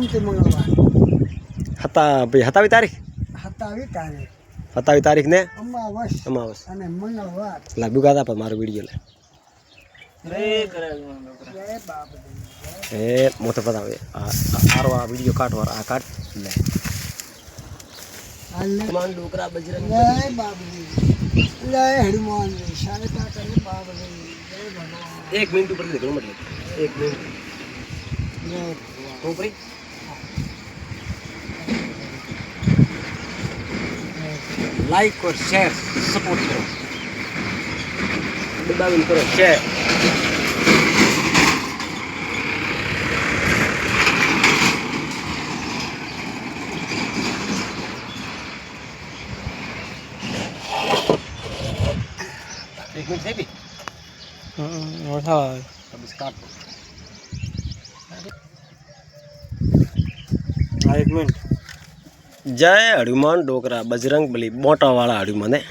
સોમથી મંગળવાર હતાવી તારીખ 27 તારીખ ને અમાવસ અને મંગળવાર લાગુ ગાતા પર મારો વિડીયો લે એ મોટો પતાવે આરો આ વિડીયો કાઢવા આ કાઢ લે હનુમાન ડોકરા બજરંગ જય બાબરી જય હનુમાન સહાયતા કરે બાબરી જય ભગવાન 1 મિનિટ ઉપર દેખો મત 1 મિનિટ જય કોપરી लाइक और शेयर सपोर्ट करो दबाविन करो शेयर एक मिनट है भी और था अब इसका 1 मिनट जय हनुमान डोकरा बजरंग बली मोटा वाला हनुमान है।